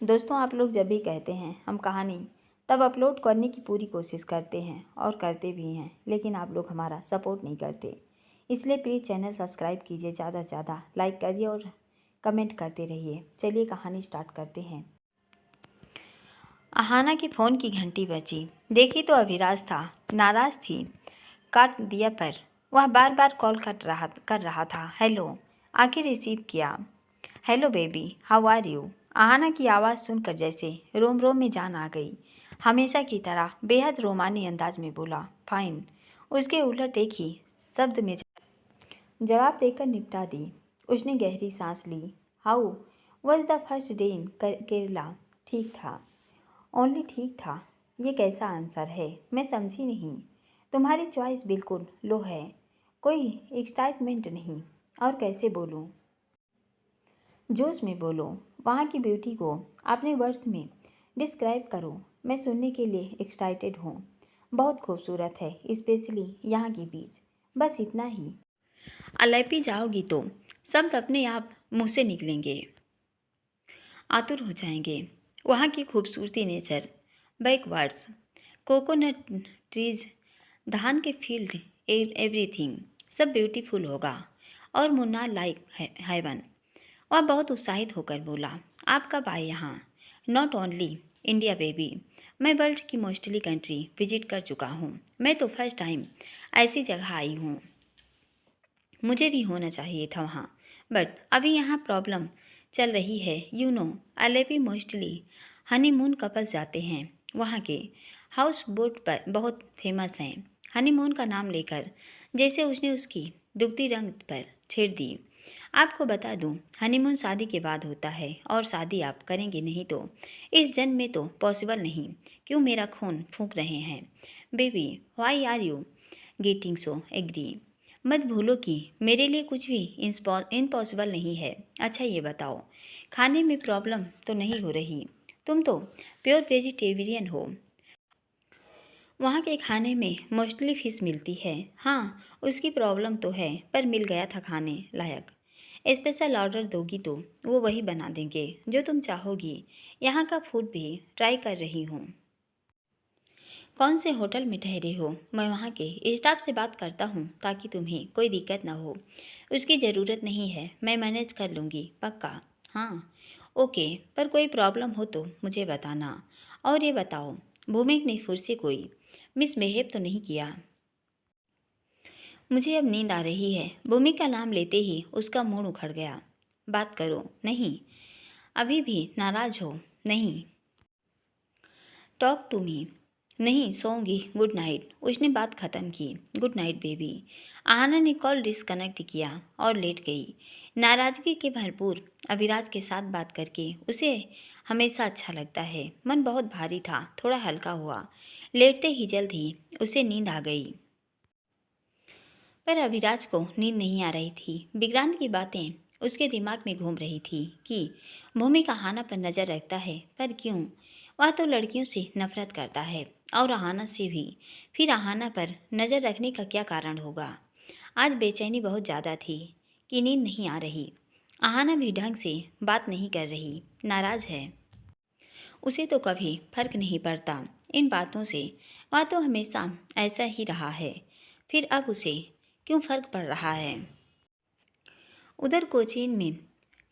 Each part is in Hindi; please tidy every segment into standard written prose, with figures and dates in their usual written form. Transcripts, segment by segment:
दोस्तों, आप लोग जब भी कहते हैं हम कहानी तब अपलोड करने की पूरी कोशिश करते हैं और करते भी हैं, लेकिन आप लोग हमारा सपोर्ट नहीं करते। इसलिए प्लीज़ चैनल सब्सक्राइब कीजिए, ज़्यादा से ज़्यादा लाइक करिए और कमेंट करते रहिए। चलिए कहानी स्टार्ट करते हैं। अहाना की फ़ोन की घंटी बजी। देखी तो अभिराज था। नाराज़ थी। काट दिया पर वह बार बार कॉल कर रहा था। हेलो। आखिर रिसीव किया। Hello baby, how are you. Aahana की आवाज़ सुनकर जैसे रोम रोम में जान आ गई। हमेशा की तरह बेहद रोमानी अंदाज में बोला, फाइन। उसके उलट एक ही शब्द में जवाब देकर निपटा दी। उसने गहरी सांस ली। How was the first day in Kerala. ठीक था। ओनली ठीक था। ये कैसा आंसर है, मैं समझी नहीं। तुम्हारी चॉइस बिल्कुल लो है। कोई एक्साइटमेंट नहीं। और कैसे बोलूँ। जोश में बोलो। वहाँ की ब्यूटी को अपने वर्ड्स में डिस्क्राइब करो। मैं सुनने के लिए एक्साइटेड हूँ। बहुत खूबसूरत है, स्पेशली यहाँ की बीच। बस इतना ही। अलेपी जाओगी तो शब्द अपने आप मुँह से निकलेंगे। आतुर हो जाएंगे। वहाँ की खूबसूरती, नेचर, बैकवर्ड्स, कोकोनट ट्रीज, धान के फील्ड, एवरीथिंग सब ब्यूटीफुल होगा। और मुन्ना लाइक हेवन। वह बहुत उत्साहित होकर बोला, आप कब आए यहाँ। नॉट ओनली इंडिया बेबी, मैं वर्ल्ड की मोस्टली कंट्री विजिट कर चुका हूँ। मैं तो फर्स्ट टाइम ऐसी जगह आई हूँ। मुझे भी होना चाहिए था वहाँ, बट अभी यहाँ प्रॉब्लम चल रही है। You know, Alleppey mostly honeymoon couples जाते हैं। वहाँ के हाउस बोट पर बहुत फेमस हैं। हनीमून का नाम लेकर जैसे उसने उसकी दुखती रंग पर छेड़ दी। आपको बता दूं, हनीमून शादी के बाद होता है, और शादी आप करेंगे नहीं तो इस जन्म में तो पॉसिबल नहीं। क्यों मेरा खून फूंक रहे हैं baby. Why are you getting so angry. मत भूलो कि मेरे लिए कुछ भी इम्पॉसिबल नहीं है। अच्छा ये बताओ, खाने में प्रॉब्लम तो नहीं हो रही। तुम तो प्योर वेजिटेरियन हो। वहाँ के खाने में मोस्टली फ़िश मिलती है। हाँ, उसकी प्रॉब्लम तो है, पर मिल गया था खाने लायक। स्पेशल ऑर्डर दोगी तो वो वही बना देंगे जो तुम चाहोगी। यहाँ का फूड भी ट्राई कर रही हूँ। कौन से होटल में ठहरे हो। मैं वहाँ के स्टाफ से बात करता हूँ ताकि तुम्हें कोई दिक्कत ना हो। उसकी ज़रूरत नहीं है, मैं मैनेज कर लूँगी पक्का। हाँ ओके, पर कोई प्रॉब्लम हो तो मुझे बताना। और ये बताओ, भूमिक ने फिर से कोई मिसबिहेव तो नहीं किया। मुझे अब नींद आ रही है। भूमि का नाम लेते ही उसका मूड उखड़ गया। बात करो। नहीं, अभी भी नाराज हो। नहीं, टॉक टू मी। नहीं, सोऊंगी। Good night. उसने बात ख़त्म की। Good night baby. आहाना ने कॉल डिस्कनेक्ट किया और लेट गई। नाराज़गी के भरपूर अभिराज के साथ बात करके उसे हमेशा अच्छा लगता है। मन बहुत भारी था, थोड़ा हल्का हुआ। लेटते ही जल्द ही उसे नींद आ गई। पर अभिराज को नींद नहीं आ रही थी। विक्रांत की बातें उसके दिमाग में घूम रही थी कि भूमि का आहाना पर नज़र रखता है, पर क्यों। वह तो लड़कियों से नफरत करता है, और आहाना से भी। फिर आहाना पर नज़र रखने का क्या कारण होगा। आज बेचैनी बहुत ज़्यादा थी कि नींद नहीं आ रही। आहाना भी ढंग से बात नहीं कर रही, नाराज़ है। उसे तो कभी फर्क नहीं पड़ता इन बातों से। वह तो हमेशा ऐसा ही रहा है। फिर अब उसे क्यों फर्क पड़ रहा है। उधर कोचीन में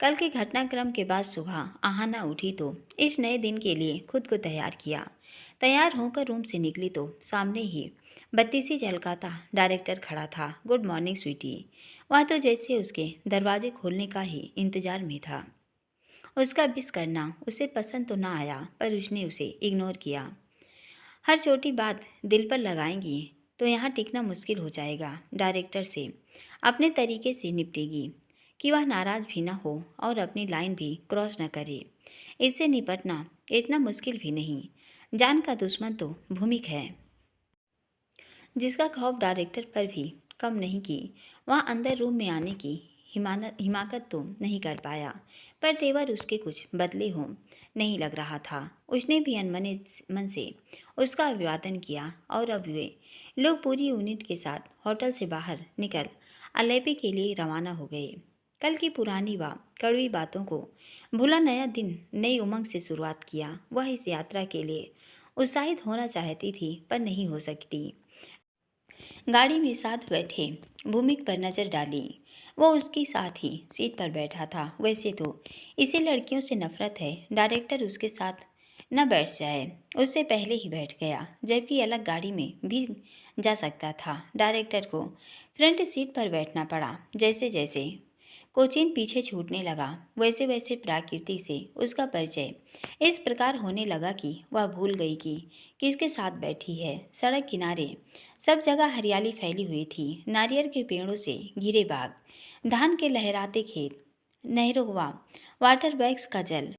कल के घटनाक्रम के बाद सुबह आहाना उठी तो इस नए दिन के लिए खुद को तैयार किया। तैयार होकर रूम से निकली तो सामने ही बत्ती सी झलकाता डायरेक्टर खड़ा था। Good morning sweetie. वह तो जैसे उसके दरवाजे खोलने का ही इंतजार में था। उसका विश करना उसे पसंद तो ना आया, पर उसने उसे इग्नोर किया। हर छोटी बात दिल पर लगाएंगी तो यहाँ टिकना मुश्किल हो जाएगा। डायरेक्टर से अपने तरीके से निपटेगी कि वह नाराज़ भी ना हो और अपनी लाइन भी क्रॉस न करे। इससे निपटना इतना मुश्किल भी नहीं। जान का दुश्मन तो भूमिक है, जिसका खौफ डायरेक्टर पर भी कम नहीं की। वह अंदर रूम में आने की हिमाकत तो नहीं कर पाया, पर तेवर उसके कुछ बदले हों नहीं लग रहा था। उसने भी अनमने मन से उसका अभिवादन किया, और अब वे लोग पूरी यूनिट के साथ होटल से बाहर निकल अलेपी के लिए रवाना हो गए। कल की पुरानी व कड़वी बातों को भूला, नया दिन नई उमंग से शुरुआत किया। वह इस यात्रा के लिए उत्साहित होना चाहती थी पर नहीं हो सकती। गाड़ी में साथ बैठे भूमिक पर नज़र डाली। वो उसकी साथ ही सीट पर बैठा था। वैसे तो इसे लड़कियों से नफरत है, डायरेक्टर उसके साथ न बैठ जाए उससे पहले ही बैठ गया, जबकि अलग गाड़ी में भी जा सकता था। डायरेक्टर को फ्रंट सीट पर बैठना पड़ा। जैसे जैसे कोचिन पीछे छूटने लगा, वैसे वैसे प्रकृति से उसका परिचय इस प्रकार होने लगा कि वह भूल गई कि किसके साथ बैठी है। सड़क किनारे सब जगह हरियाली फैली हुई थी। नारियल के पेड़ों से घिरे बाग, धान के लहराते खेत, नहरों व वाटर बैग्स का जल।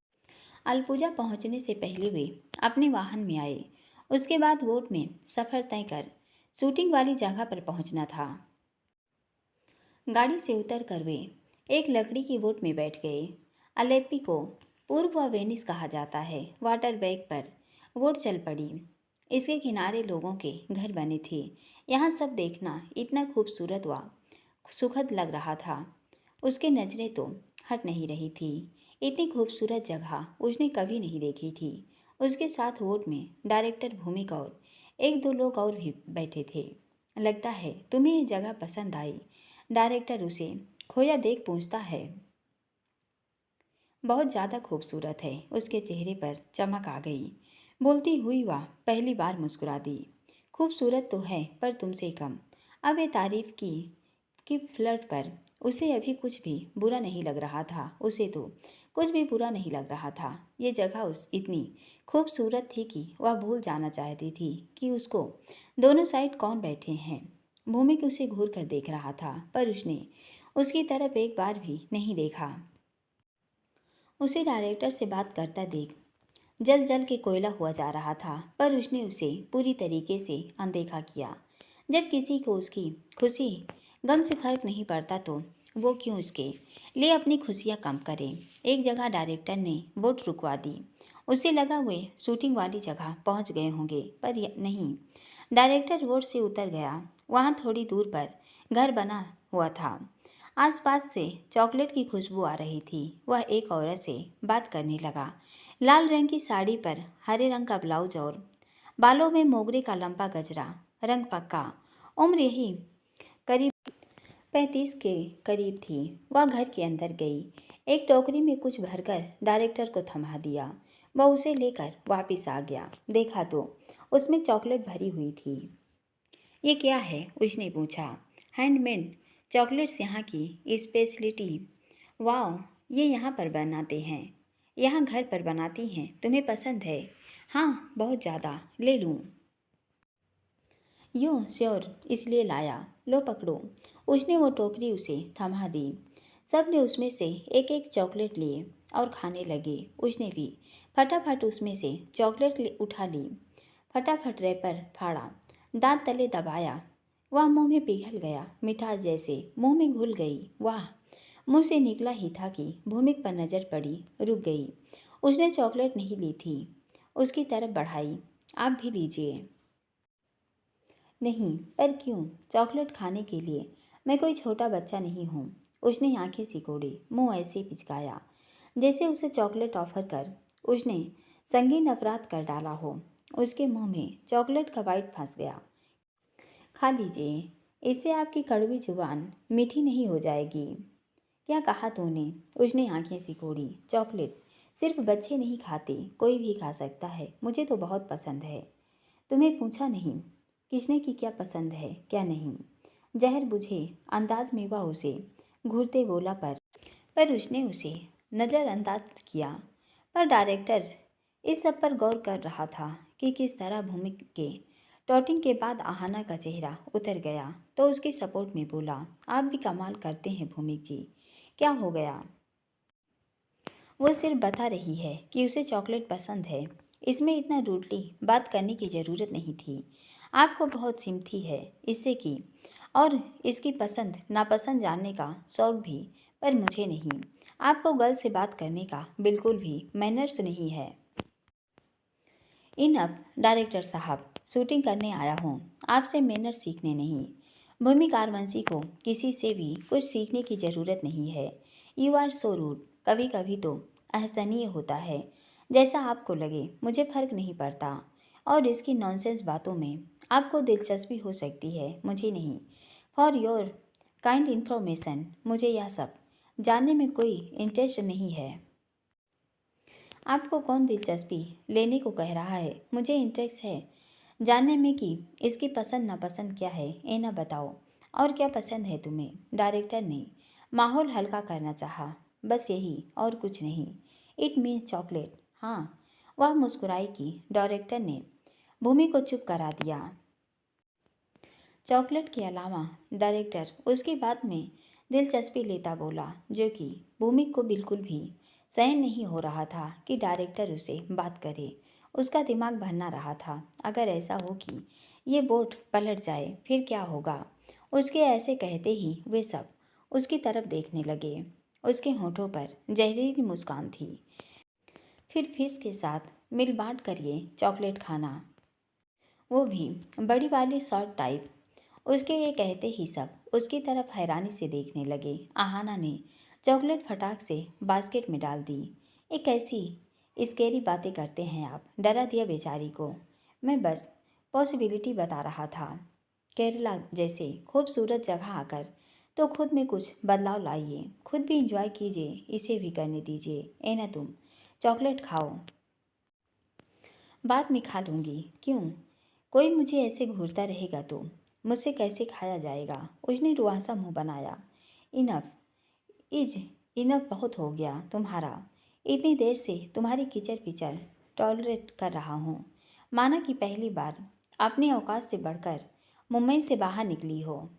अलपूजा पहुंचने से पहले वे अपने वाहन में आए। उसके बाद बोट में सफ़र तय कर शूटिंग वाली जगह पर पहुंचना था। गाड़ी से उतर कर वे एक लकड़ी की बोट में बैठ गए। अलेप्पी को पूर्व व वेनिस कहा जाता है। वाटर बैग पर बोट चल पड़ी। इसके किनारे लोगों के घर बने थे। यहाँ सब देखना इतना खूबसूरत व सुखद लग रहा था। उसके नज़रें तो हट नहीं रही थी। इतनी खूबसूरत जगह उसने कभी नहीं देखी थी। उसके साथ बोट में डायरेक्टर भूमिका और एक दो लोग और भी बैठे थे। लगता है तुम्हें ये जगह पसंद आई, डायरेक्टर उसे खोया देख पूछता है। बहुत ज़्यादा खूबसूरत है। उसके चेहरे पर चमक आ गई। बोलती हुई वह पहली बार मुस्कुरा दी। खूबसूरत तो है पर तुमसे कम। अब ये तारीफ की फ्लर्ट पर उसे अभी कुछ भी बुरा नहीं लग रहा था। उसे तो कुछ भी बुरा नहीं लग रहा था। ये जगह उस इतनी खूबसूरत थी कि वह भूल जाना चाहती थी कि उसको दोनों साइड कौन बैठे हैं। भूमिक उसे घूर कर देख रहा था पर उसने उसकी तरफ एक बार भी नहीं देखा। उसे डायरेक्टर से बात करता देख जल जल के कोयला हुआ जा रहा था, पर उसने उसे पूरी तरीके से अनदेखा किया। जब किसी को उसकी खुशी गम से फर्क नहीं पड़ता तो वो क्यों उसके लिए अपनी खुशियाँ कम करे। एक जगह डायरेक्टर ने बोट रुकवा दी। उसे लगा वे शूटिंग वाली जगह पहुंच गए होंगे, पर नहीं। डायरेक्टर बोट से उतर गया। वहाँ थोड़ी दूर पर घर बना हुआ था। आसपास से चॉकलेट की खुशबू आ रही थी। वह एक औरत से बात करने लगा। लाल रंग की साड़ी पर हरे रंग का ब्लाउज और बालों में मोगरे का लंबा गजरा, रंग पक्का। उम्र यही करीब 35 के करीब थी। वह घर के अंदर गई। एक टोकरी में कुछ भरकर डायरेक्टर को थमा दिया। वह उसे लेकर वापस आ गया। देखा तो उसमें चॉकलेट भरी हुई थी। ये क्या है? उसने पूछा। हैंडमेड चॉकलेट्स यहाँ की स्पेशलिटी। वाह, ये यहाँ पर बनाते हैं, यहाँ घर पर बनाती हैं। तुम्हें पसंद है? हाँ, बहुत ज़्यादा। ले लूँ? यूँ श्योर, इसलिए लाया। लो पकड़ो। उसने वो टोकरी उसे थमा दी। सब ने उसमें से एक एक चॉकलेट लिए और खाने लगे। उसने भी फटाफट उसमें से चॉकलेट उठा ली, फटाफट रैपर फाड़ा, दांत तले दबाया। वह मुंह में पिघल गया। मिठास जैसे मुंह में घुल गई। वाह! मुंह से निकला ही था कि भूमिक पर नज़र पड़ी, रुक गई। उसने चॉकलेट नहीं ली थी, उसकी तरफ बढ़ाई। आप भी लीजिए। नहीं, पर क्यों? चॉकलेट खाने के लिए? मैं कोई छोटा बच्चा नहीं हूँ। उसने आंखें सिकोड़ी, मुंह ऐसे पिचकाया जैसे उसे चॉकलेट ऑफर कर उसने संगीन अपराध कर डाला हो। उसके मुंह में चॉकलेट का बाइट फंस गया। खा लीजिए, इससे आपकी कड़वी जुबान मीठी नहीं हो जाएगी। क्या कहा तूने? उसने आंखें सिकोड़ी। चॉकलेट सिर्फ बच्चे नहीं खाते, कोई भी खा सकता है। मुझे तो बहुत पसंद है। तुम्हें पूछा नहीं किसने की क्या पसंद है क्या नहीं। जहर बुझे अंदाज में वह उसे घूरते बोला, पर उसने उसे नज़रअंदाज किया। पर डायरेक्टर इस सब पर गौर कर रहा था कि किस तरह भूमिक के टॉटिंग के बाद आहाना का चेहरा उतर गया तो उसके सपोर्ट में बोला, आप भी कमाल करते हैं भूमिक जी। क्या हो गया? वो सिर्फ बता रही है कि उसे चॉकलेट पसंद है। इसमें इतना रूडली बात करने की ज़रूरत नहीं थी। आपको बहुत सिम्पथी है इससे की, और इसकी पसंद नापसंद जानने का शौक भी, पर मुझे नहीं। आपको गर्ल से बात करने का बिल्कुल भी मैनर्स नहीं है। इनफ डायरेक्टर साहब, शूटिंग करने आया हूँ, आपसे मैनर्स सीखने नहीं। भूमि कारवंशी को किसी से भी कुछ सीखने की ज़रूरत नहीं है। You are so rude. कभी कभी तो असहनीय होता है, जैसा आपको लगे, मुझे फर्क नहीं पड़ता। और इसकी नॉनसेंस बातों में आपको दिलचस्पी हो सकती है, मुझे नहीं। फॉर योर काइंड इन्फॉर्मेशन, मुझे यह सब जानने में कोई इंटरेस्ट नहीं है। आपको कौन दिलचस्पी लेने को कह रहा है? मुझे इंटरेस्ट है जानने में कि इसकी पसंद नापसंद क्या है। ये ना बताओ, और क्या पसंद है तुम्हें? डायरेक्टर ने माहौल हल्का करना चाहा। बस यही, और कुछ नहीं। It means chocolate. हाँ, वह मुस्कुराई की डायरेक्टर ने भूमि को चुप करा दिया। चॉकलेट के अलावा डायरेक्टर उसकी बात में दिलचस्पी लेता बोला, जो कि भूमि को बिल्कुल भी सहन नहीं हो रहा था कि डायरेक्टर उसे बात करे। उसका दिमाग भरना रहा था, अगर ऐसा हो कि ये बोट पलट जाए फिर क्या होगा। उसके ऐसे कहते ही वे सब उसकी तरफ देखने लगे। उसके होठों पर जहरीली मुस्कान थी। फिर फिश के साथ मिल बांट कर ये चॉकलेट खाना, वो भी बड़ी वाली शॉर्ट टाइप। उसके ये कहते ही सब उसकी तरफ हैरानी से देखने लगे। आहाना ने चॉकलेट फटाक से बास्केट में डाल दी। ये कैसी स्केरी बातें करते हैं आप, डरा दिया बेचारी को। मैं बस पॉसिबिलिटी बता रहा था। केरला जैसे खूबसूरत जगह आकर तो खुद में कुछ बदलाव लाइए, खुद भी इंजॉय कीजिए, इसे भी करने दीजिए। ए ना तुम चॉकलेट खाओ, बाद में खा लूँगी। क्यों? कोई मुझे ऐसे घूरता रहेगा तो मुझसे कैसे खाया जाएगा? उसने रुआसा मुंह बनाया। इनफ इज इनफ, बहुत हो गया तुम्हारा। इतनी देर से तुम्हारी कीचड़ पिचड़ टॉलरेट कर रहा हूँ, माना कि पहली बार अपने औकात से बढ़कर मुंबई से बाहर निकली हो।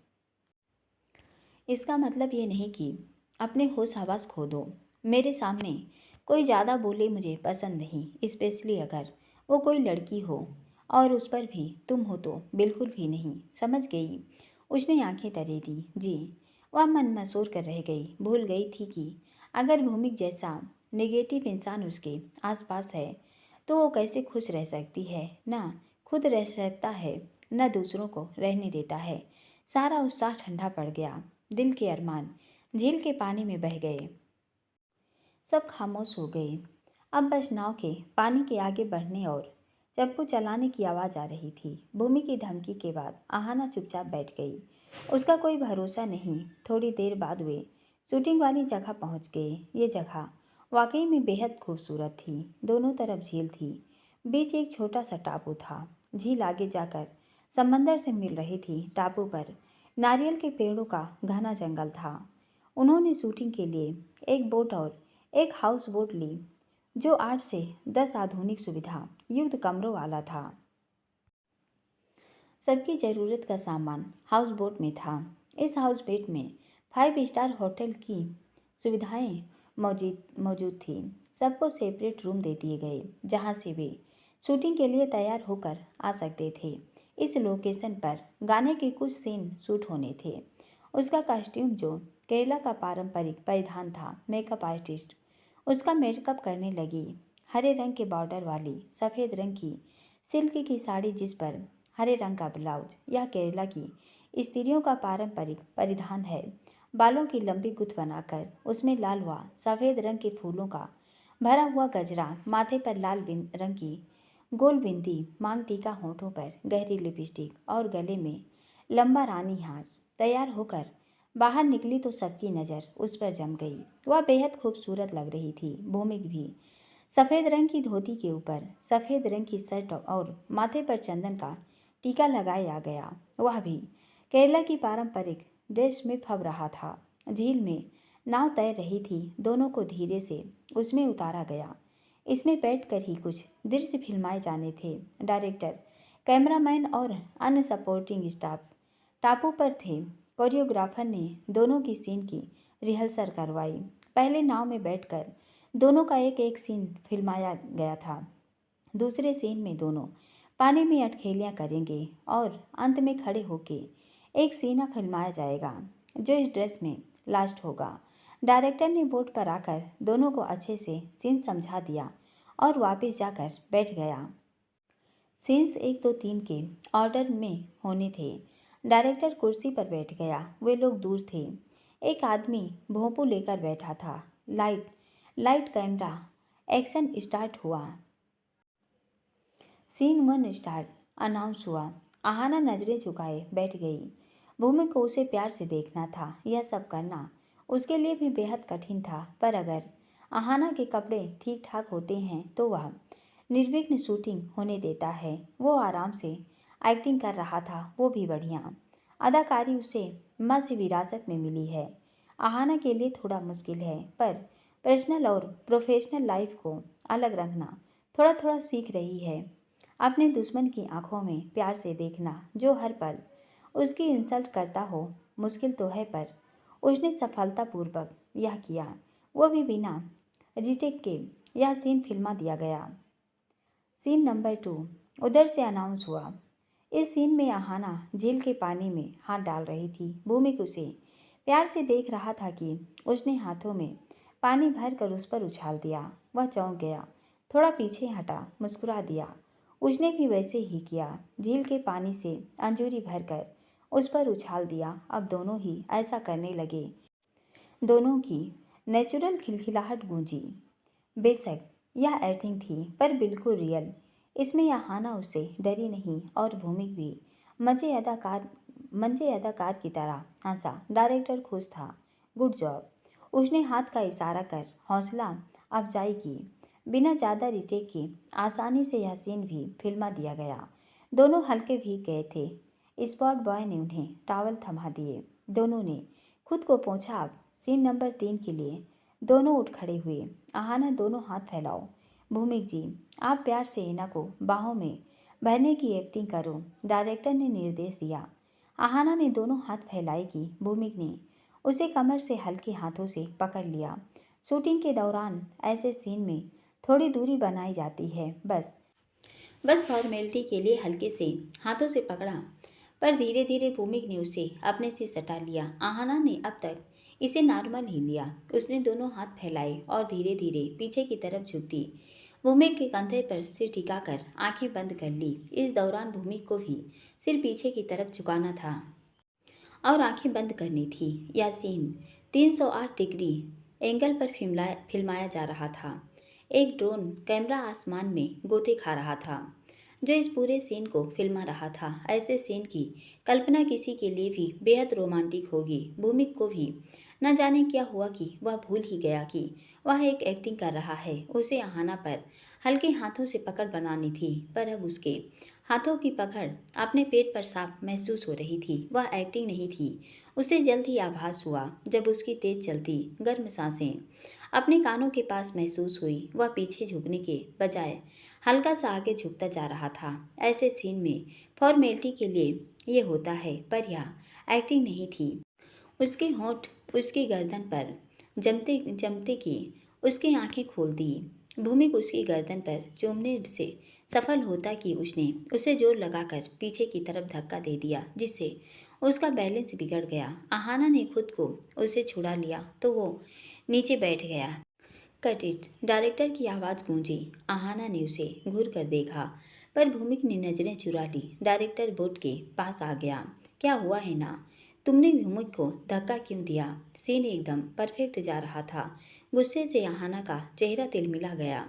इसका मतलब ये नहीं कि अपने होश हवास खो दो। मेरे सामने कोई ज़्यादा बोले मुझे पसंद नहीं, स्पेशली अगर वो कोई लड़की हो, और उस पर भी तुम हो तो बिल्कुल भी नहीं। समझ गई? उसने आंखें तरेरी। जी। वह मन मसोर कर रह गई, भूल गई थी कि अगर भूमिक जैसा नेगेटिव इंसान उसके आसपास है तो वो कैसे खुश रह सकती है। ना खुद रह सकता है, न दूसरों को रहने देता है। सारा उत्साह ठंडा पड़ गया। दिल के अरमान झील के पानी में बह गए। सब खामोश हो गए। अब बस नाव के पानी के आगे बढ़ने और चप्पू चलाने की आवाज़ आ रही थी। भूमि की धमकी के बाद आहाना चुपचाप बैठ गई। उसका कोई भरोसा नहीं। थोड़ी देर बाद वे शूटिंग वाली जगह पहुंच गए। ये जगह वाकई में बेहद खूबसूरत थी। दोनों तरफ झील थी, बीच एक छोटा सा टापू था। झील आगे जाकर समंदर से मिल रही थी। टापू पर नारियल के पेड़ों का घना जंगल था। उन्होंने शूटिंग के लिए एक बोट और एक हाउस बोट ली, जो 8 से 10 आधुनिक सुविधा युक्त कमरों वाला था। सबकी ज़रूरत का सामान हाउस बोट में था। इस हाउस बोट में 5 स्टार होटल की सुविधाएं मौजूद थी। सबको सेपरेट रूम दे दिए गए, जहां से वे शूटिंग के लिए तैयार होकर आ सकते थे। इस लोकेशन पर गाने के कुछ सीन शूट होने थे। उसका कॉस्ट्यूम जो केरला का पारंपरिक परिधान था। मेकअप आर्टिस्ट उसका मेकअप करने लगी। हरे रंग के बॉर्डर वाली सफ़ेद रंग की सिल्क की साड़ी, जिस पर हरे रंग का ब्लाउज, यह केरला की स्त्रियों का पारंपरिक परिधान है। बालों की लंबी गुत्थ बनाकर उसमें लाल व सफ़ेद रंग के फूलों का भरा हुआ गजरा, माथे पर लाल रंग की गोल बिंदी, मांग टीका, होठों पर गहरी लिपस्टिक और गले में लंबा रानी हार। तैयार होकर बाहर निकली तो सबकी नज़र उस पर जम गई। वह बेहद खूबसूरत लग रही थी। भूमिक भी सफ़ेद रंग की धोती के ऊपर सफ़ेद रंग की शर्ट और माथे पर चंदन का टीका लगाया गया। वह भी केरला की पारंपरिक ड्रेस में फब रहा था। झील में नाव तैर रही थी। दोनों को धीरे से उसमें उतारा गया। इसमें बैठकर ही कुछ दृश्य फिल्माए जाने थे। डायरेक्टर, कैमरामैन और अन्य सपोर्टिंग स्टाफ टापू पर थे। कोरियोग्राफर ने दोनों की सीन की रिहर्सल करवाई। पहले नाव में बैठकर दोनों का एक एक सीन फिल्माया गया था। दूसरे सीन में दोनों पानी में अटखेलियाँ करेंगे और अंत में खड़े होके एक सीना फिल्माया जाएगा, जो इस ड्रेस में लास्ट होगा। डायरेक्टर ने बोर्ड पर आकर दोनों को अच्छे से सीन समझा दिया और वापस जाकर बैठ गया। सीन्स 1, 2, 3 के ऑर्डर में होने थे। डायरेक्टर कुर्सी पर बैठ गया। वे लोग दूर थे। एक आदमी भोंपू लेकर बैठा था। Light light camera action start हुआ। सीन 1 स्टार्ट अनाउंस हुआ। आहाना नजरें झुकाए बैठ गई। भूमि को उसे प्यार से देखना था। यह सब करना उसके लिए भी बेहद कठिन था, पर अगर आहाना के कपड़े ठीक ठाक होते हैं तो वह निर्विघ्न शूटिंग होने देता है। वो आराम से एक्टिंग कर रहा था, वो भी बढ़िया। अदाकारी उसे माँ से विरासत में मिली है। आहाना के लिए थोड़ा मुश्किल है, पर पर्सनल और प्रोफेशनल लाइफ को अलग रखना थोड़ा थोड़ा सीख रही है। अपने दुश्मन की आंखों में प्यार से देखना जो हर पल उसकी इंसल्ट करता हो मुश्किल तो है, पर उसने सफलतापूर्वक यह किया, वो भी बिना रिटेक के। यह सीन फिल्मा दिया गया। सीन नंबर 2 उधर से अनाउंस हुआ। इस सीन में आहाना झील के पानी में हाथ डाल रही थी। भूमिक उसे प्यार से देख रहा था कि उसने हाथों में पानी भर कर उस पर उछाल दिया। वह चौंक गया, थोड़ा पीछे हटा, मुस्कुरा दिया। उसने भी वैसे ही किया, झील के पानी से अंजूरी भरकर उस पर उछाल दिया। अब दोनों ही ऐसा करने लगे। दोनों की नेचुरल खिलखिलाहट गूंजी। बेशक यह एक्टिंग थी, पर बिल्कुल रियल। इसमें आहाना उससे डरी नहीं और भूमिक भी मंजे अदाकार की तरह हंसा। डायरेक्टर खुश था। Good job. उसने हाथ का इशारा कर हौसला अफजाई की। बिना ज़्यादा रिटेक के आसानी से यह सीन भी फिल्मा दिया गया। दोनों हल्के भीग गए थे। स्पॉट बॉय ने उन्हें टॉवल थमा दिए। दोनों ने खुद को पोंछा। अब सीन नंबर 3 के लिए दोनों उठ खड़े हुए। आहाना दोनों हाथ फैलाओ। भूमिक जी, आप प्यार से इना को बाहों में भरने की एक्टिंग करो, डायरेक्टर ने निर्देश दिया। आहाना ने दोनों हाथ फैलाए कि भूमिक ने उसे कमर से हल्के हाथों से पकड़ लिया। शूटिंग के दौरान ऐसे सीन में थोड़ी दूरी बनाई जाती है, बस फॉर्मेलिटी के लिए हल्के से हाथों से पकड़ा, पर धीरे धीरे भूमिक ने उसे अपने से सटा लिया। आहाना ने अब तक इसे नॉर्मल ही लिया। उसने दोनों हाथ फैलाए और धीरे धीरे पीछे की तरफ झुक दी। भूमिक के कंधे पर सिर टिकाकर आंखें बंद कर ली। इस दौरान भूमिक को भी सिर पीछे की तरफ झुकाना था और आंखें बंद करनी थी। यह सीन 308 डिग्री एंगल पर फिल्माया जा रहा था। एक ड्रोन कैमरा आसमान में गोते खा रहा था, जो इस पूरे सीन को फिल्मा रहा था। ऐसे सीन की कल्पना किसी के लिए भी बेहद रोमांटिक होगी। भूमिक को भी न जाने क्या हुआ कि वह भूल ही गया कि वह एक एक्टिंग कर रहा है। उसे आहाना पर हल्के हाथों से पकड़ बनानी थी, पर अब उसके हाथों की पकड़ अपने पेट पर साफ महसूस हो रही थी। वह एक्टिंग नहीं थी। उसे जल्द ही आभास हुआ जब उसकी तेज चलती गर्म सांसें अपने कानों के पास महसूस हुई। वह पीछे झुकने के बजाय हल्का सा आगे झुकता जा रहा था। ऐसे सीन में फॉर्मेलिटी के लिए ये होता है, पर यह एक्टिंग नहीं थी। उसके होंठ उसकी गर्दन पर जमते जमते की उसकी आंखें खोल दी। भूमिक उसकी गर्दन पर चूमने से सफल होता कि उसने उसे जोर लगाकर पीछे की तरफ धक्का दे दिया, जिससे उसका बैलेंस बिगड़ गया। आहाना ने खुद को उसे छुड़ा लिया तो वो नीचे बैठ गया। कट इट, डायरेक्टर की आवाज़ गूंजी। आहाना ने उसे घूर कर देखा, पर भूमिक ने नजरें चुरा ली। डायरेक्टर बोर्ड के पास आ गया। क्या हुआ है ना, तुमने भूमिक को धक्का क्यों दिया? सीन एकदम परफेक्ट जा रहा था। गुस्से से आहाना का चेहरा तिलमिला गया।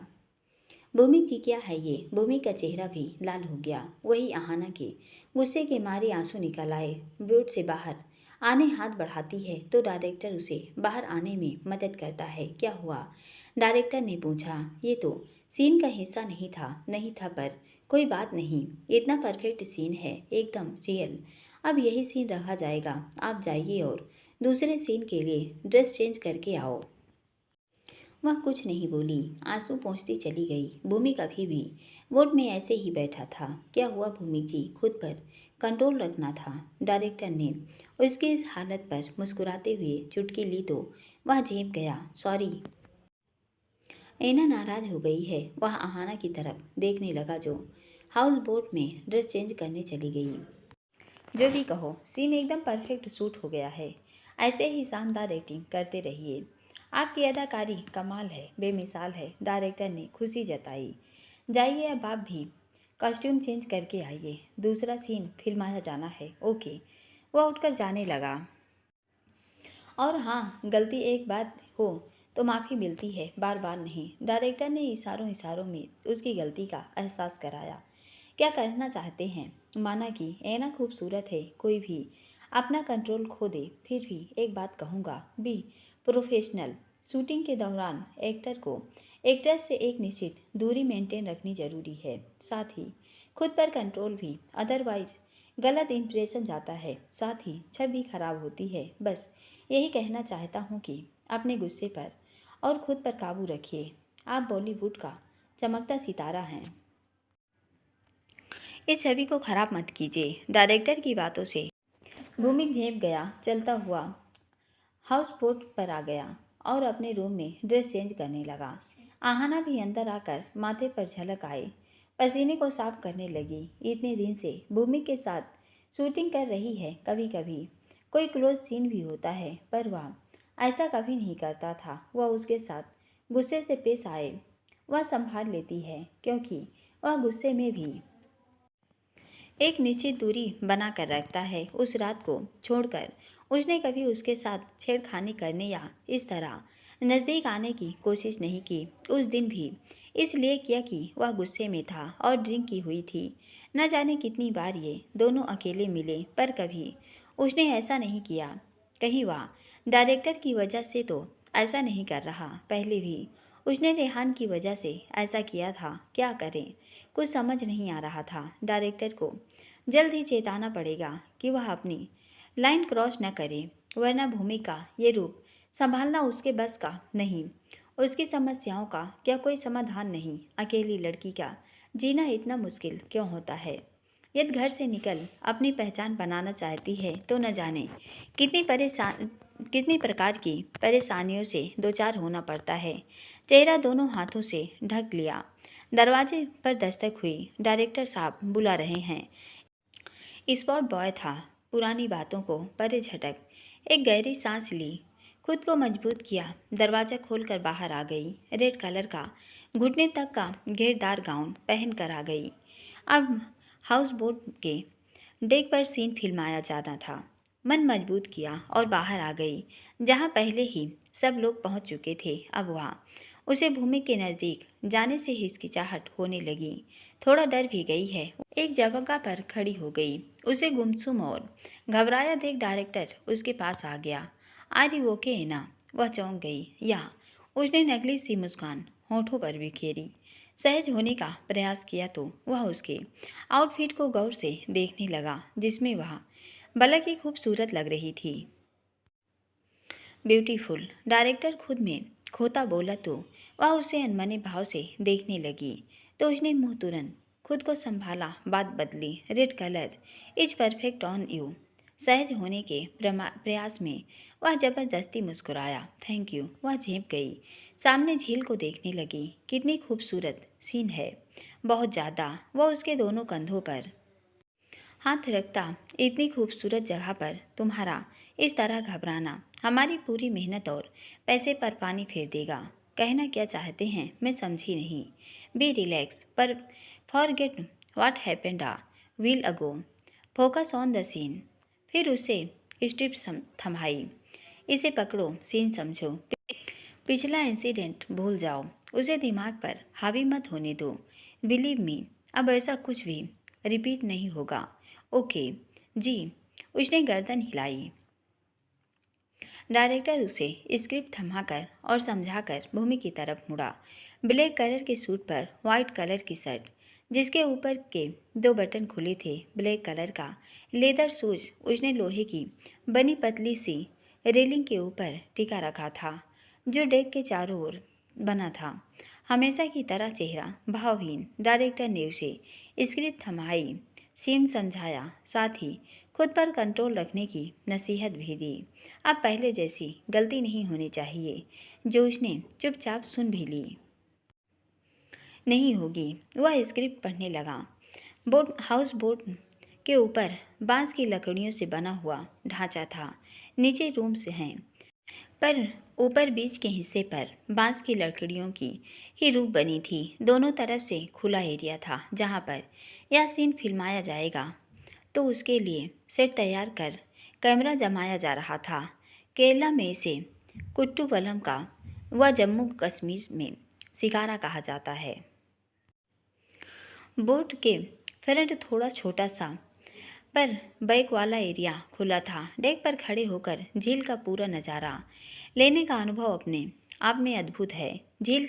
भूमिक जी, क्या है ये? भूमिक का चेहरा भी लाल हो गया। वही आहाना के गुस्से के मारे आंसू निकल आए। बोर्ड से बाहर आने हाथ बढ़ाती है तो डायरेक्टर उसे बाहर आने में मदद करता है। क्या हुआ? डायरेक्टर ने पूछा। ये तो सीन का हिस्सा नहीं था, पर कोई बात नहीं। इतना परफेक्ट सीन है, एकदम रियल। अब यही सीन रखा जाएगा। आप जाइए और दूसरे सीन के लिए ड्रेस चेंज करके आओ। वह कुछ नहीं बोली, आंसू पोंछती चली गई। भूमिक अभी भी बोट में ऐसे ही बैठा था। क्या हुआ भूमिक जी? खुद पर कंट्रोल रखना था। डायरेक्टर ने उसकी इस हालत पर मुस्कुराते हुए चुटकी ली तो वह झेप गया। सॉरी। ऐना नाराज हो गई है। वह आहाना की तरफ देखने लगा, जो हाउस बोट में ड्रेस चेंज करने चली गई। जो भी कहो, सीन एकदम परफेक्ट शूट हो गया है। ऐसे ही शानदार एक्टिंग करते रहिए। आपकी अदाकारी कमाल है, बेमिसाल है। डायरेक्टर ने खुशी जताई। जाइए, अब आप भी कॉस्ट्यूम चेंज करके आइए, दूसरा सीन फिल्माया जाना है। ओके। वह उठकर जाने लगा। और हाँ, गलती एक बार हो तो माफ़ी मिलती है, बार बार नहीं। डायरेक्टर ने इशारों इशारों में उसकी गलती का एहसास कराया। क्या करना चाहते हैं? माना कि ऐना खूबसूरत है, कोई भी अपना कंट्रोल खो दे। फिर भी एक बात कहूँगा, बी प्रोफेशनल। शूटिंग के दौरान एक्टर को एक्ट्रेस से एक निश्चित दूरी मेंटेन रखनी जरूरी है। साथ ही खुद पर कंट्रोल भी, अदरवाइज गलत इंप्रेशन जाता है, साथ ही छवि खराब होती है। बस यही कहना चाहता हूँ कि अपने गुस्से पर और खुद पर काबू रखिए। आप बॉलीवुड का चमकता सितारा हैं। इस छवि को खराब मत कीजिए। डायरेक्टर की बातों से भूमि झेप गया, चलता हुआ हाउस बोट पर आ गया और अपने रूम में ड्रेस चेंज करने लगा। आहाना भी अंदर आकर माथे पर झलक आए, पसीने को साफ करने लगी। इतने दिन से भूमि के साथ शूटिंग कर रही है। कभी कभी कोई क्लोज सीन भी होता है, पर वह ऐसा कभी नहीं करता था। वह उसके साथ गुस्से से पेश आए, वह संभाल लेती है, क्योंकि वह गुस्से में भी एक निश्चित दूरी बना कर रखता है। उस रात को छोड़कर उसने कभी उसके साथ छेड़खानी करने या इस तरह नज़दीक आने की कोशिश नहीं की। उस दिन भी इसलिए किया कि वह गुस्से में था और ड्रिंक की हुई थी। न जाने कितनी बार ये दोनों अकेले मिले, पर कभी उसने ऐसा नहीं किया। कहीं वह डायरेक्टर की वजह से तो ऐसा नहीं कर रहा। पहले भी उसने रेहान की वजह से ऐसा किया था। क्या करें, कुछ समझ नहीं आ रहा था। डायरेक्टर को जल्द ही चेताना पड़ेगा कि वह अपनी लाइन क्रॉस न करे, वरना भूमि का ये रूप संभालना उसके बस का नहीं। उसकी समस्याओं का क्या कोई समाधान नहीं? अकेली लड़की का जीना इतना मुश्किल क्यों होता है? यदि घर से निकल अपनी पहचान बनाना चाहती है तो न जाने कितनी प्रकार की परेशानियों से दो चार होना पड़ता है। चेहरा दोनों हाथों से ढक लिया। दरवाजे पर दस्तक हुई। डायरेक्टर साहब बुला रहे हैं। स्पॉट बॉय था। पुरानी बातों को परे झटक एक गहरी सांस ली, खुद को मजबूत किया। दरवाज़ा खोलकर बाहर आ गई। रेड कलर का घुटने तक का घेरदार गाउन पहन कर आ गई। अब हाउस बोट के डेक पर सीन फिल्माया जाना था। मन मजबूत किया और बाहर आ गई, जहाँ पहले ही सब लोग पहुँच चुके थे। अब वहाँ उसे भूमि के नज़दीक जाने से हिचकिचाहट होने लगी। थोड़ा डर भी गई है। एक जगह पर खड़ी हो गई। उसे गुमसुम और घबराया देख डायरेक्टर उसके पास आ गया। आर यू ओके ऐना? वह चौंक गई। या उसने नकली सी मुस्कान होठों पर बिखेरी। सहज होने का प्रयास किया तो वह उसके आउटफिट को गौर से देखने लगा, जिसमें वह भलक ही खूबसूरत लग रही थी। ब्यूटीफुल, डायरेक्टर खुद में खोता बोला तो वह उसे अनमने भाव से देखने लगी। तो उसने मुंह तुरंत खुद को संभाला, बात बदली। Red colour is perfect on you. सहज होने के प्रयास में वह जबरदस्ती मुस्कुराया। Thank you. वह झेप गई, सामने झील को देखने लगी। कितनी खूबसूरत सीन है, बहुत ज़्यादा। वह उसके दोनों कंधों पर हाथ रखता। इतनी खूबसूरत जगह पर तुम्हारा इस तरह घबराना हमारी पूरी मेहनत और पैसे पर पानी फेर देगा। कहना क्या चाहते हैं मैं समझी नहीं। बी रिलैक्स, पर forget what happened a while ago, focus on the scene. फिर उसे स्ट्रिप थमाई। इसे पकड़ो, सीन समझो, पिछला इंसिडेंट भूल जाओ, उसे दिमाग पर हावी मत होने दो। बिलीव मी, अब ऐसा कुछ भी रिपीट नहीं होगा। ओके जी। उसने गर्दन हिलाई। डायरेक्टर उसे स्क्रिप्ट थमाकर और समझाकर भूमि की तरफ मुड़ा। ब्लैक कलर के सूट पर वाइट कलर की शर्ट, जिसके ऊपर के दो बटन खुले थे। ब्लैक कलर का लेदर शूज उसने लोहे की बनी पतली सी रेलिंग के ऊपर टिका रखा था, जो डेक के चारों ओर बना था। हमेशा की तरह चेहरा भावहीन। डायरेक्टर ने उसे स्क्रिप्ट थमाई, सीन समझाया, साथ ही खुद पर कंट्रोल रखने की नसीहत भी दी। अब पहले जैसी गलती नहीं होनी चाहिए, जो उसने चुपचाप सुन भी ली। नहीं होगी। वह स्क्रिप्ट पढ़ने लगा। हाउस बोट के ऊपर बांस की लकड़ियों से बना हुआ ढांचा था। नीचे रूम्स हैं, पर ऊपर बीच के हिस्से पर बांस की लकड़ियों की ही रूफ बनी थी। दोनों तरफ से खुला एरिया था, जहाँ पर यह सीन फिल्माया जाएगा। तो उसके लिए सेट तैयार कर कैमरा जमाया जा रहा था। केरला में इसे कुट्टूवलम का व जम्मू कश्मीर में शिकारा कहा जाता है। बोट के फ्रंट थोड़ा छोटा सा पर बैक वाला एरिया खुला था। डेक पर खड़े होकर झील का पूरा नज़ारा लेने का अनुभव अपने आप में अद्भुत है। झील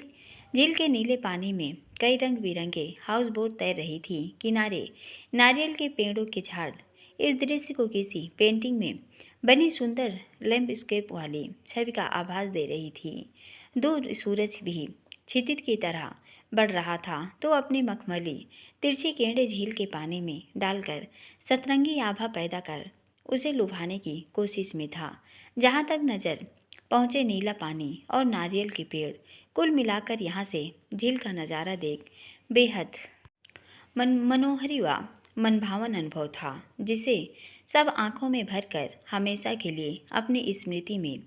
झील के नीले पानी में कई रंग बिरंगे हाउस बोट तैर रही थी। किनारे नारियल के पेड़ों के झाड़ इस दृश्य को किसी पेंटिंग में बनी सुंदर लैंडस्केप वाली छवि का आभास दे रही थी। दूर सूरज भी क्षितिज की तरह बढ़ रहा था तो अपनी मखमली तिरछी किरणें झील के पानी में डालकर सतरंगी आभा पैदा कर उसे लुभाने की कोशिश में था। जहाँ तक नज़र पहुँचे नीला पानी और नारियल के पेड़, कुल मिलाकर यहाँ से झील का नज़ारा देख बेहद मनोहरी व मनभावन अनुभव था, जिसे सब आंखों में भरकर हमेशा के लिए अपनी स्मृति में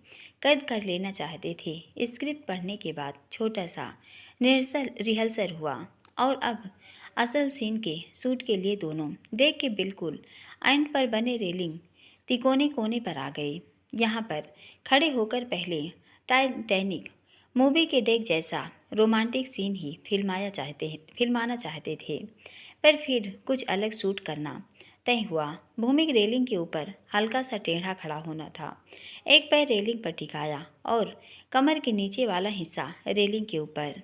कैद कर लेना चाहते थे। स्क्रिप्ट पढ़ने के बाद छोटा सा रिहर्सल हुआ और अब असल सीन के शूट के लिए दोनों डेक के बिल्कुल एंड पर बने रेलिंग तिकोने कोने पर आ गए। यहाँ पर खड़े होकर पहले टाइटैनिक मूवी के डेक जैसा रोमांटिक सीन ही फिल्माना चाहते थे, पर फिर कुछ अलग शूट करना तय हुआ। भूमि रेलिंग के ऊपर हल्का सा टेढ़ा खड़ा होना था। एक पैर रेलिंग पर टिकाया और कमर के नीचे वाला हिस्सा रेलिंग के ऊपर।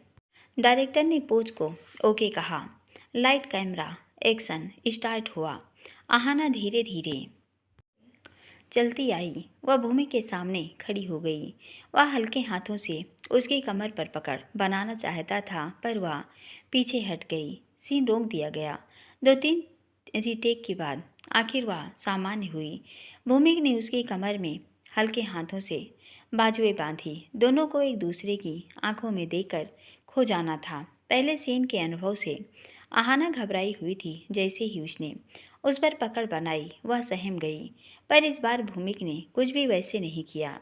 डायरेक्टर ने पोज को ओके कहा। लाइट कैमरा एक्शन स्टार्ट हुआ। आहाना धीरे धीरे चलती आई। वह भूमि के सामने खड़ी हो गई। वह हल्के हाथों से उसकी कमर पर पकड़ बनाना चाहता था, पर वह पीछे हट गई। सीन रोक दिया गया। 2-3 रीटेक के बाद आखिर वह सामान्य हुई। भूमि ने उसकी कमर में हल्के हाथों से बाजुएं बांधी। दोनों को एक दूसरे की आंखों में देखकर खो जाना था। पहले सीन के अनुभव से आहाना घबराई हुई थी। जैसे ही उसने उस पर पकड़ बनाई वह सहम गई, पर इस बार भूमिक ने कुछ भी वैसे नहीं किया।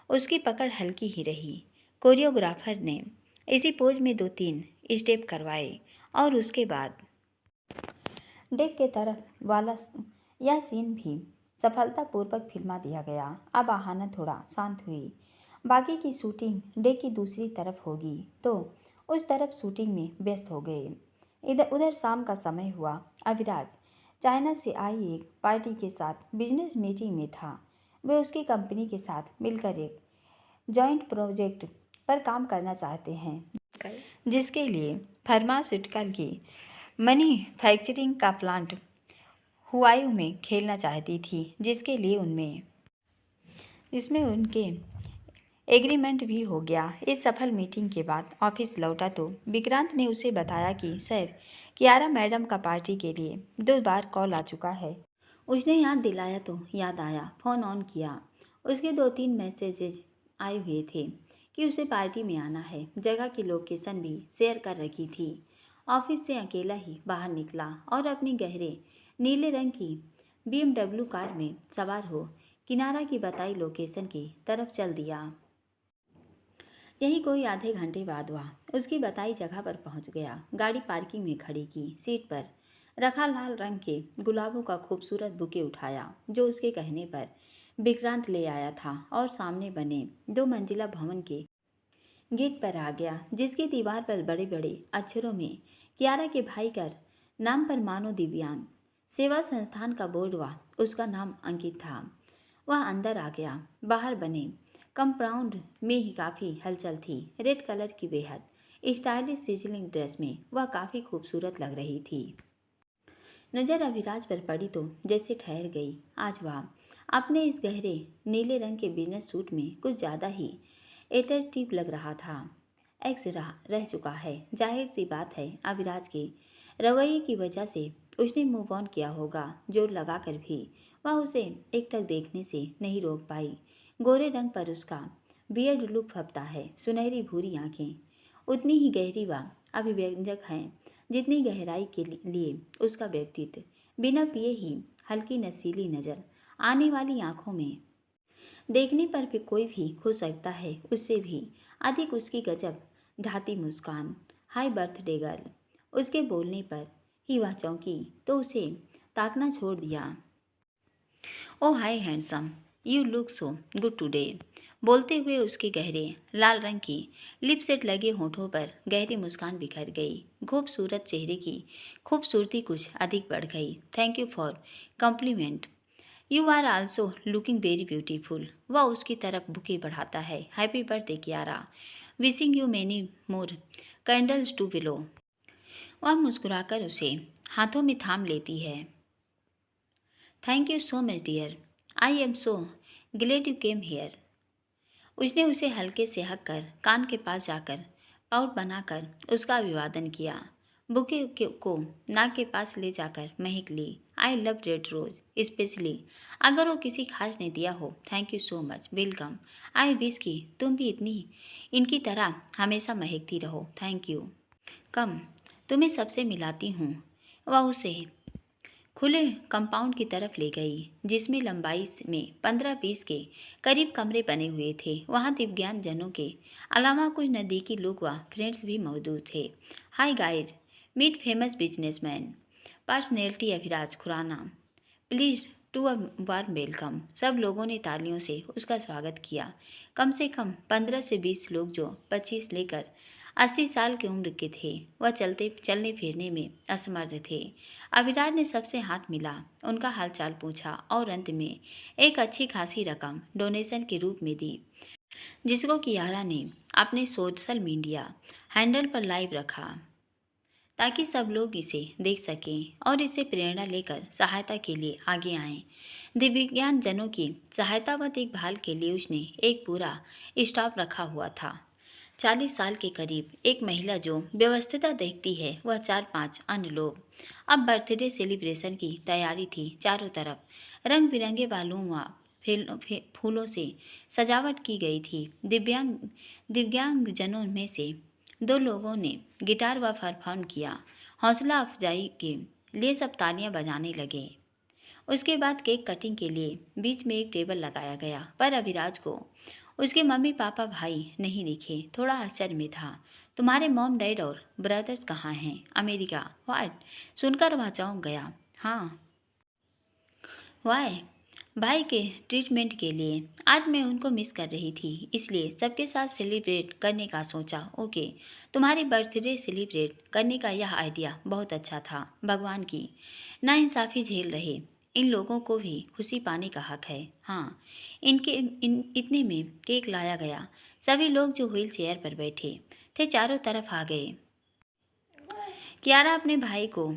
उसकी पकड़ हल्की ही रही। कोरियोग्राफर ने इसी पोज में 2-3 स्टेप करवाए और उसके बाद डेक के तरफ वाला यह सीन भी सफलतापूर्वक फिल्मा दिया गया। अब आहाना थोड़ा शांत हुई। बाकी की शूटिंग डेक की दूसरी तरफ होगी, तो उस तरफ शूटिंग में व्यस्त हो गए। इधर उधर शाम का समय हुआ। अविराज चाइना से आई एक पार्टी के साथ बिजनेस मीटिंग में था। वे उसकी कंपनी के साथ मिलकर एक जॉइंट प्रोजेक्ट पर काम करना चाहते हैं, जिसके लिए फार्मास्यूटिकल की मैन्युफैक्चरिंग का प्लांट हुआई में खेलना चाहती थी, जिसमें उनके एग्रीमेंट भी हो गया। इस सफल मीटिंग के बाद ऑफिस लौटा तो विक्रांत ने उसे बताया कि सर कियारा मैडम का पार्टी के लिए 2 बार कॉल आ चुका है। उसने याद दिलाया तो याद आया, फ़ोन ऑन किया। उसके 2-3 मैसेजेज आए हुए थे कि उसे पार्टी में आना है। जगह की लोकेशन भी शेयर कर रखी थी। ऑफिस से अकेला ही बाहर निकला और अपनी गहरे नीले रंग की BMW कार में सवार हो किनारा की बताई लोकेशन की तरफ चल दिया। यही कोई आधे घंटे बाद वह उसकी बताई जगह पर पहुंच गया। गाड़ी पार्किंग में खड़ी की। सीट पर रखा लाल रंग के गुलाबों का खूबसूरत बुके उठाया, जो उसके कहने पर विक्रांत ले आया था, और सामने बने 2 मंजिला भवन के गेट पर आ गया, जिसकी दीवार पर बड़े बड़े अक्षरों में कियारा के भाई का नाम पर मानो दिव्यांग सेवा संस्थान का बोर्ड व उसका नाम अंकित था। वह अंदर आ गया। बाहर बने कंपाउंड में ही काफ़ी हलचल थी। रेड कलर की बेहद स्टाइलिश सिजलिंग ड्रेस में वह काफ़ी खूबसूरत लग रही थी। नज़र अभिराज पर पड़ी तो जैसे ठहर गई। आज वह अपने इस गहरे नीले रंग के बिजनेस सूट में कुछ ज़्यादा ही एट्रैक्टिव लग रहा था। एक्स रह चुका है। जाहिर सी बात है अभिराज के रवैये की वजह से उसने मूव ऑन किया होगा। जोर लगाकर भी वह उसे एकटक देखने से नहीं रोक पाई। गोरे रंग पर उसका बियर्ड लुक फबता है। सुनहरी भूरी आंखें उतनी ही गहरी व अभिव्यंजक हैं जितनी गहराई के लिए उसका व्यक्तित्व। बिना पिए ही हल्की नशीली नज़र आने वाली आंखों में देखने पर भी कोई भी खो सकता है। उससे भी अधिक उसकी गजब ढाती मुस्कान। हाय बर्थडे गर्ल। उसके बोलने पर ही वह चौंकी तो उसे ताकना छोड़ दिया। Oh hi handsome. You look so good today. बोलते हुए उसके गहरे लाल रंग की लिपसेट लगे होठों पर गहरी मुस्कान बिखर गई। खूबसूरत चेहरे की खूबसूरती कुछ अधिक बढ़ गई। Thank you for compliment. You are also looking very beautiful. वह उसकी तरफ बुके बढ़ाता है। Happy birthday Kiara. Wishing you many more candles to blow. वह मुस्कुराकर उसे हाथों में थाम लेती है। Thank you so much dear. I am so glad you came here. उसने उसे हल्के से हक कर कान के पास जाकर पाउट बनाकर उसका अभिवादन किया। को नाक के पास ले जाकर महक ली। I love red rose specially अगर वो किसी खास ने दिया हो। Thank you so much welcome. I wish कि तुम भी इतनी इनकी तरह हमेशा महकती रहो। Thank you. कम तुम्हें सबसे मिलाती हूँ। वह उसे खुले कंपाउंड की तरफ ले गई जिसमें लंबाई में 15-20 के करीब कमरे बने हुए थे। वहाँ दिव्यांग जनों के अलावा कुछ नज़दीकी लोग व फ्रेंड्स भी मौजूद थे। Hi guys, meet famous businessman personality Abhiraj Khurana. Please to a warm welcome. सब लोगों ने तालियों से उसका स्वागत किया। कम से कम 15 से 20 लोग जो 25 लेकर 80 साल की उम्र के थे वह चलने फिरने में असमर्थ थे। अभिराज ने सबसे हाथ मिला, उनका हालचाल पूछा और अंत में एक अच्छी खासी रकम डोनेशन के रूप में दी, जिसको कियारा ने अपने सोशल मीडिया हैंडल पर लाइव रखा ताकि सब लोग इसे देख सकें और इसे प्रेरणा लेकर सहायता के लिए आगे आएं। दिव्यांग जनों की सहायता व देखभाल के लिए उसने एक पूरा स्टाफ रखा हुआ था। 40 साल के करीब एक महिला जो व्यवस्थिता देखती है, वह 4-5 अन्य लोग। अब बर्थडे सेलिब्रेशन की तैयारी थी। चारों तरफ रंग बिरंगे बालून व फूलों से सजावट की गई थी। दिव्यांग जनों में से 2 लोगों ने गिटार व परफॉर्म किया। हौसला अफजाई के लिए सब तालियां बजाने लगे। उसके बाद केक कटिंग के लिए बीच में एक टेबल लगाया गया, पर अभिराज को उसके मम्मी पापा भाई नहीं दिखे। थोड़ा आश्चर्य में था। तुम्हारे मॉम डैड और ब्रदर्स कहाँ हैं? अमेरिका। व्हाट? सुनकर वह चौंक गया। हाँ। वाई? भाई के ट्रीटमेंट के लिए। आज मैं उनको मिस कर रही थी, इसलिए सबके साथ सेलिब्रेट करने का सोचा। ओके, तुम्हारी बर्थडे सेलिब्रेट करने का यह आइडिया बहुत अच्छा था। भगवान की नाइंसाफ़ी झेल रहे इन लोगों को भी खुशी पाने का हक है। हाँ। इतने में केक लाया गया। सभी लोग जो व्हील चेयर पर बैठे थे चारों तरफ आ गए। कियारा अपने भाई को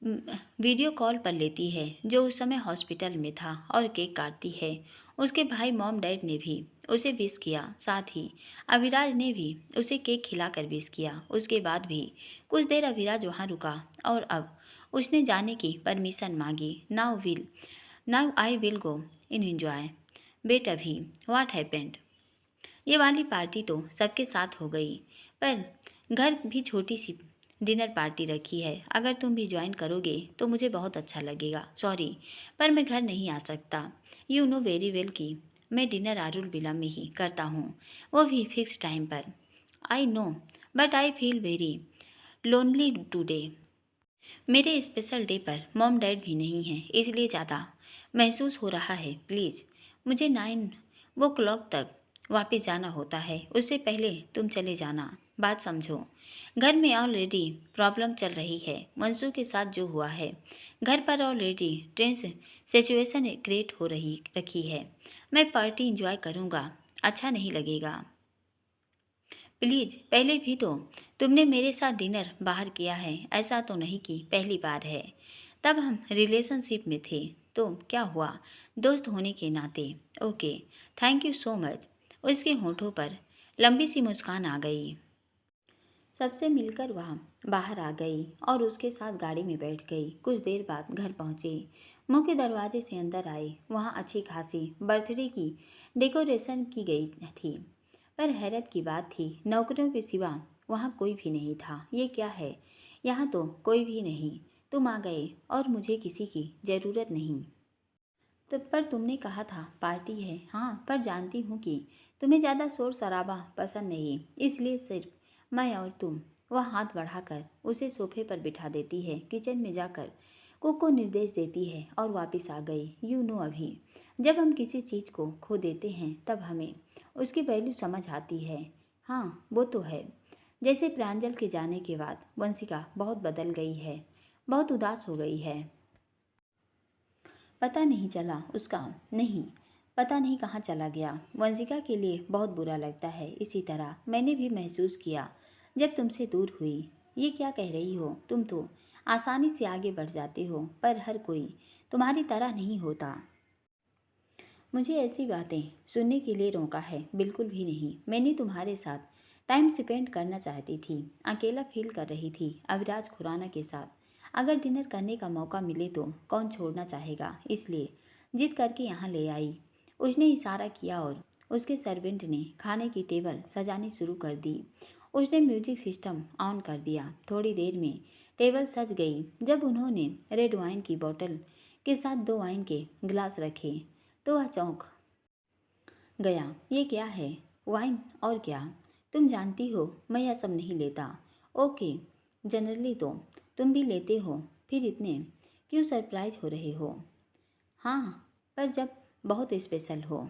वीडियो कॉल पर लेती है जो उस समय हॉस्पिटल में था और केक काटती है। उसके भाई मॉम डैड ने भी उसे विश किया, साथ ही अभिराज ने भी उसे केक खिलाकर विश किया। उसके बाद भी कुछ देर अभिराज वहाँ रुका और अब उसने जाने की परमिशन मांगी। Now I will go in enjoy. बेट अभी व्हाट हैपेंड? ये वाली पार्टी तो सबके साथ हो गई, पर घर भी छोटी सी डिनर पार्टी रखी है। अगर तुम भी ज्वाइन करोगे तो मुझे बहुत अच्छा लगेगा। सॉरी, पर मैं घर नहीं आ सकता। यू नो वेरी वेल कि मैं डिनर आरुल विला में ही करता हूँ, वो भी फिक्स टाइम पर। I know, but I feel very lonely today. मेरे स्पेशल डे पर मॉम डैड भी नहीं हैं, इसलिए ज़्यादा महसूस हो रहा है। प्लीज़, मुझे 9 o'clock तक वापस जाना होता है, उससे पहले तुम चले जाना। बात समझो, घर में ऑलरेडी प्रॉब्लम चल रही है। मंसू के साथ जो हुआ है, घर पर ऑलरेडी टेंस सिचुएशन क्रिएट हो रखी है। मैं पार्टी इंजॉय करूँगा, अच्छा नहीं लगेगा। प्लीज़, पहले भी तो तुमने मेरे साथ डिनर बाहर किया है, ऐसा तो नहीं कि पहली बार है। तब हम रिलेशनशिप में थे, तो क्या हुआ, दोस्त होने के नाते। Okay, thank you so much. उसके होठों पर लंबी सी मुस्कान आ गई। सबसे मिलकर वह बाहर आ गई और उसके साथ गाड़ी में बैठ गई। कुछ देर बाद घर पहुंचे। मुख्य दरवाजे से अंदर आए। वहाँ अच्छी खासी बर्थडे की डेकोरेशन की गई थी, पर हैरत की बात थी, नौकरियों के सिवा वहाँ कोई भी नहीं था। ये क्या है? यहाँ तो कोई भी नहीं। तुम आ गए और मुझे किसी की ज़रूरत नहीं। तो पर तुमने कहा था पार्टी है। हाँ, पर जानती हूँ कि तुम्हें ज़्यादा शोर शराबा पसंद नहीं, इसलिए सिर्फ मैं और तुम। वह हाथ बढ़ाकर उसे सोफे पर बिठा देती है। किचन में जाकर कोको निर्देश देती है और वापस आ गई। अभी जब हम किसी चीज़ को खो देते हैं तब हमें उसकी वैल्यू समझ आती है। हाँ, वो तो है। जैसे प्रांजल के जाने के बाद वंशिका बहुत बदल गई है, बहुत उदास हो गई है। पता नहीं चला उसका। नहीं, पता नहीं कहाँ चला गया। वंशिका के लिए बहुत बुरा लगता है। इसी तरह मैंने भी महसूस किया जब तुमसे दूर हुई। ये क्या कह रही हो? तुम तो आसानी से आगे बढ़ जाते हो, पर हर कोई तुम्हारी तरह नहीं होता। मुझे ऐसी बातें सुनने के लिए रोका है? बिल्कुल भी नहीं। मैंने तुम्हारे साथ टाइम स्पेंड करना चाहती थी। अकेला फील कर रही थी अविराज खुराना के साथ। अगर डिनर करने का मौका मिले तो कौन छोड़ना चाहेगा? इसलिए जिद करके यहाँ ले आई। उसने इशारा किया और उसके सर्वेंट ने खाने की टेबल सजानी शुरू कर दी। उसने म्यूजिक सिस्टम ऑन कर दिया। थोड़ी देर में टेबल सज गई। जब उन्होंने रेड वाइन की बोतल के साथ 2 वाइन के गिलास रखे तो वह चौंक गया। ये क्या है? वाइन और क्या? तुम जानती हो मैं यह सब नहीं लेता। ओके, जनरली तो तुम भी लेते हो, फिर इतने क्यों सरप्राइज हो रहे हो? हाँ, पर जब बहुत स्पेशल हो।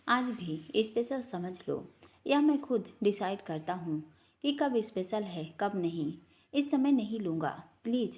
आज भी स्पेशल समझ लो, या मैं खुद डिसाइड करता हूँ कि कब स्पेशल है कब नहीं। इस समय नहीं लूँगा, प्लीज़